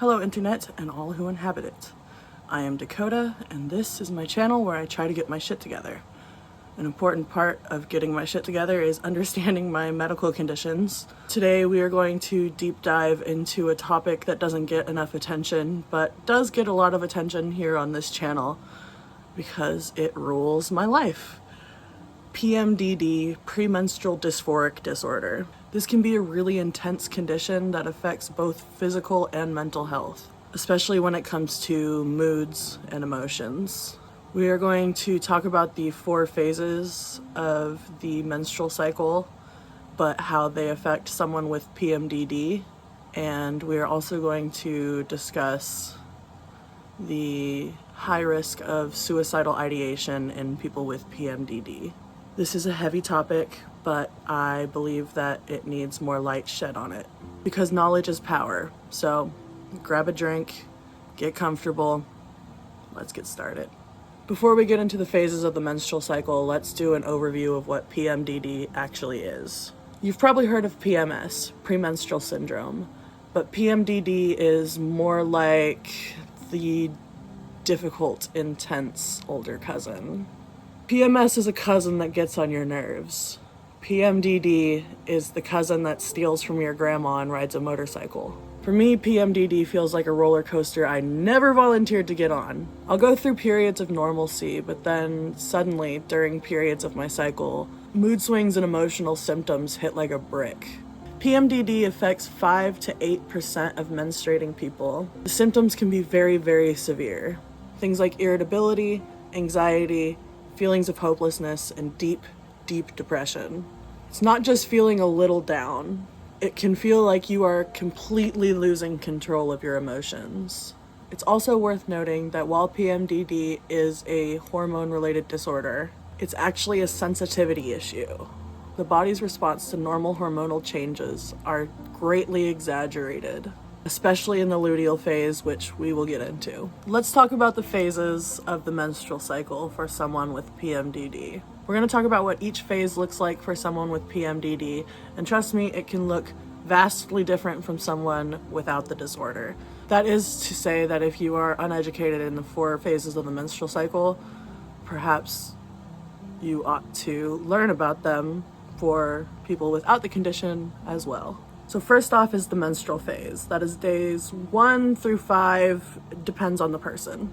Hello internet and all who inhabit it. I am Dakota and this is my channel where I try to get my shit together. An important part of getting my shit together is understanding my medical conditions. Today we are going to deep dive into a topic that doesn't get enough attention, but does get a lot of attention here on this channel because it rules my life. PMDD, Premenstrual Dysphoric Disorder. This can be a really intense condition that affects both physical and mental health, especially when it comes to moods and emotions. We are going to talk about the 4 phases of the menstrual cycle, but how they affect someone with PMDD. And we are also going to discuss the high risk of suicidal ideation in people with PMDD. This is a heavy topic, but I believe that it needs more light shed on it because knowledge is power. So grab a drink, get comfortable, let's get started. Before we get into the phases of the menstrual cycle, let's do an overview of what PMDD actually is. You've probably heard of PMS, premenstrual syndrome, but PMDD is more like the difficult, intense older cousin. PMS is a cousin that gets on your nerves. PMDD is the cousin that steals from your grandma and rides a motorcycle. For me, PMDD feels like a roller coaster I never volunteered to get on. I'll go through periods of normalcy, but then suddenly, during periods of my cycle, mood swings and emotional symptoms hit like a brick. PMDD affects 5 to 8% of menstruating people. The symptoms can be very, very severe. Things like irritability, anxiety, feelings of hopelessness, and deep, deep depression. It's not just feeling a little down. It can feel like you are completely losing control of your emotions. It's also worth noting that while PMDD is a hormone-related disorder, it's actually a sensitivity issue. The body's response to normal hormonal changes are greatly exaggerated, especially in the luteal phase, which we will get into. Let's talk about the phases of the menstrual cycle for someone with PMDD. We're going to talk about what each phase looks like for someone with PMDD, and trust me, it can look vastly different from someone without the disorder. That is to say that if you are uneducated in the 4 phases of the menstrual cycle, perhaps you ought to learn about them for people without the condition as well. So first off is the menstrual phase. That is days 1 through 5, depends on the person.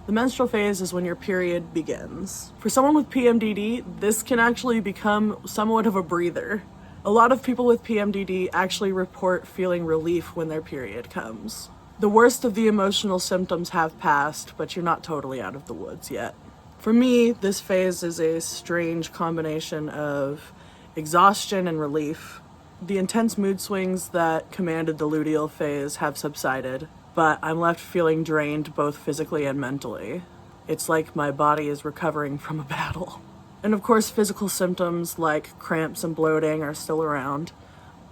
The menstrual phase is when your period begins. For someone with PMDD, this can actually become somewhat of a breather. A lot of people with PMDD actually report feeling relief when their period comes. The worst of the emotional symptoms have passed, but you're not totally out of the woods yet. For me, this phase is a strange combination of exhaustion and relief. The intense mood swings that commanded the luteal phase have subsided, but I'm left feeling drained both physically and mentally. It's like my body is recovering from a battle. And of course, physical symptoms like cramps and bloating are still around,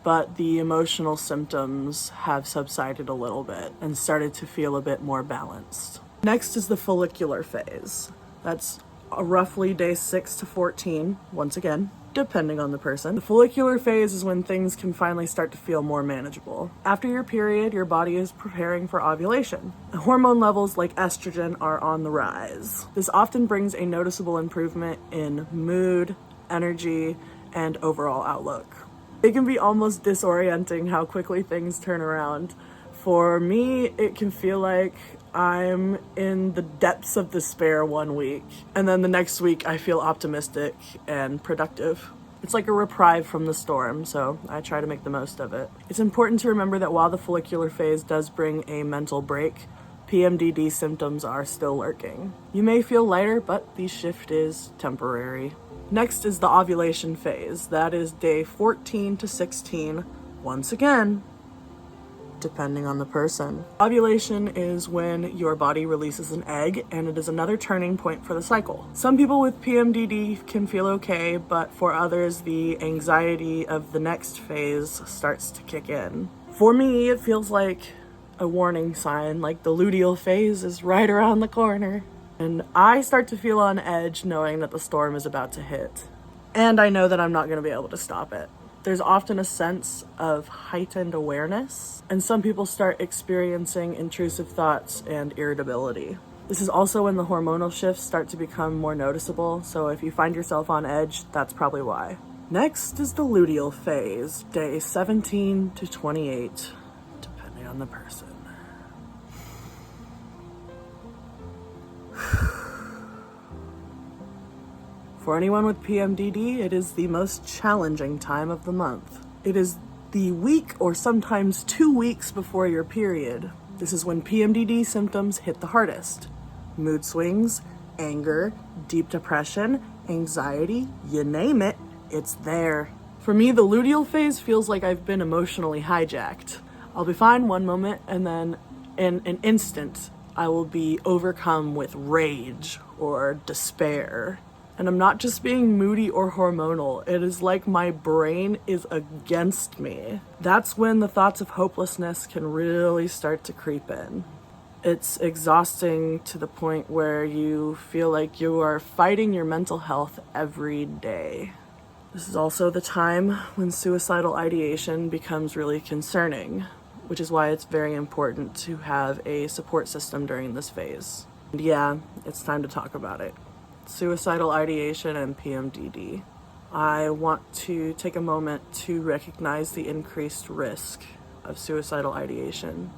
but the emotional symptoms have subsided a little bit and started to feel a bit more balanced. Next is the follicular phase. That's roughly day 6 to 14, once again, depending on the person. The follicular phase is when things can finally start to feel more manageable. After your period, your body is preparing for ovulation. Hormone levels like estrogen are on the rise. This often brings a noticeable improvement in mood, energy, and overall outlook. It can be almost disorienting how quickly things turn around. For me, it can feel like I'm in the depths of despair one week, and then the next week I feel optimistic and productive. It's like a reprieve from the storm, so I try to make the most of it. It's important to remember that while the follicular phase does bring a mental break, PMDD symptoms are still lurking. You may feel lighter, but the shift is temporary. Next is the ovulation phase. That is day 14 to 16, once again, depending on the person. Ovulation is when your body releases an egg, and it is another turning point for the cycle. Some people with PMDD can feel okay, but for others, the anxiety of the next phase starts to kick in. For me, it feels like a warning sign, like the luteal phase is right around the corner. And I start to feel on edge knowing that the storm is about to hit. And I know that I'm not going to be able to stop it. There's often a sense of heightened awareness, and some people start experiencing intrusive thoughts and irritability. This is also when the hormonal shifts start to become more noticeable, so if you find yourself on edge, that's probably why. Next is the luteal phase, day 17 to 28, depending on the person. For anyone with PMDD, it is the most challenging time of the month. It is the week or sometimes 2 weeks before your period. This is when PMDD symptoms hit the hardest. Mood swings, anger, deep depression, anxiety, you name it, it's there. For me, the luteal phase feels like I've been emotionally hijacked. I'll be fine one moment, and then in an instant, I will be overcome with rage or despair. And I'm not just being moody or hormonal, it is like my brain is against me. That's when the thoughts of hopelessness can really start to creep in. It's exhausting to the point where you feel like you are fighting your mental health every day. This is also the time when suicidal ideation becomes really concerning, which is why it's very important to have a support system during this phase. And yeah, it's time to talk about it. Suicidal ideation and PMDD. I want to take a moment to recognize the increased risk of suicidal ideation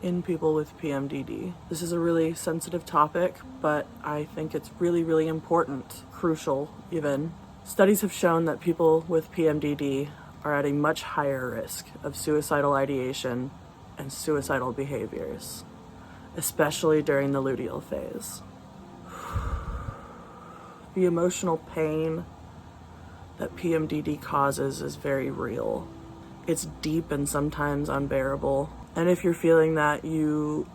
in people with PMDD. This is a really sensitive topic, but I think it's really, really important, crucial even. Studies have shown that people with PMDD are at a much higher risk of suicidal ideation and suicidal behaviors, especially during the luteal phase. The emotional pain that PMDD causes is very real. It's deep and sometimes unbearable. And if you're feeling that, you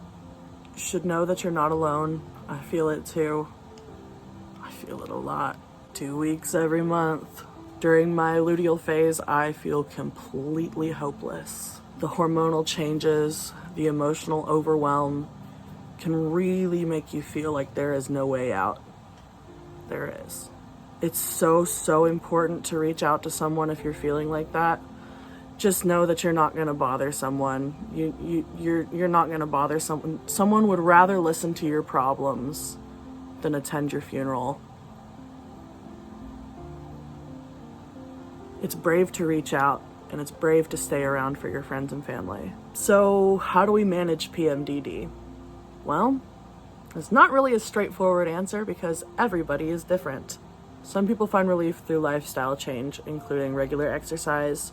should know that you're not alone. I feel it too. I feel it a lot. 2 weeks every month. During my luteal phase, I feel completely hopeless. The hormonal changes, the emotional overwhelm can really make you feel like there is no way out. There is. It's so important to reach out to someone if you're feeling like that. Just know that you're not going to bother someone. You're not going to bother someone. Someone would rather listen to your problems than attend your funeral. It's brave to reach out, and it's brave to stay around for your friends and family. So, how do we manage PMDD? Well, it's not really a straightforward answer because everybody is different. Some people find relief through lifestyle change, including regular exercise,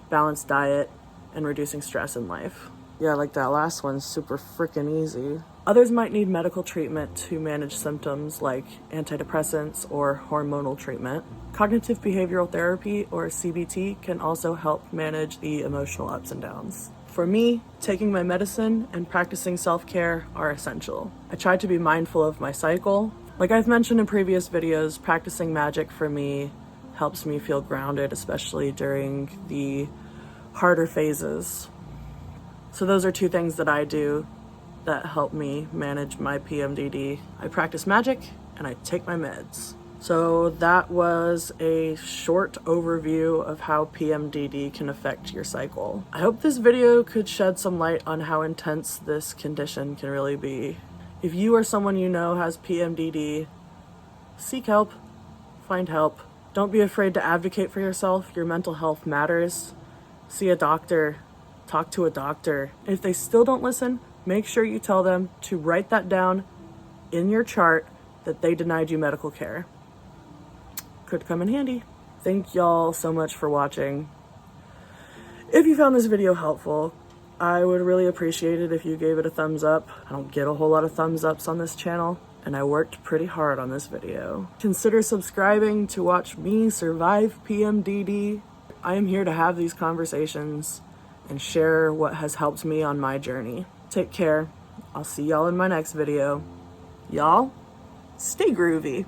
balanced diet, and reducing stress in life. Yeah, like that last one's super freaking easy. Others might need medical treatment to manage symptoms like antidepressants or hormonal treatment. Cognitive behavioral therapy, or CBT, can also help manage the emotional ups and downs. For me, taking my medicine and practicing self-care are essential. I try to be mindful of my cycle. Like I've mentioned in previous videos, practicing magic for me helps me feel grounded, especially during the harder phases. So those are 2 things that I do that help me manage my PMDD. I practice magic and I take my meds. So that was a short overview of how PMDD can affect your cycle. I hope this video could shed some light on how intense this condition can really be. If you or someone you know has PMDD, seek help, find help. Don't be afraid to advocate for yourself. Your mental health matters. See a doctor, talk to a doctor. If they still don't listen, make sure you tell them to write that down in your chart that they denied you medical care. Could come in handy. Thank y'all so much for watching. If you found this video helpful, I would really appreciate it if you gave it a thumbs up. I don't get a whole lot of thumbs ups on this channel, and I worked pretty hard on this video. Consider subscribing to watch me survive PMDD. I am here to have these conversations and share what has helped me on my journey. Take care. I'll see y'all in my next video. Y'all, stay groovy.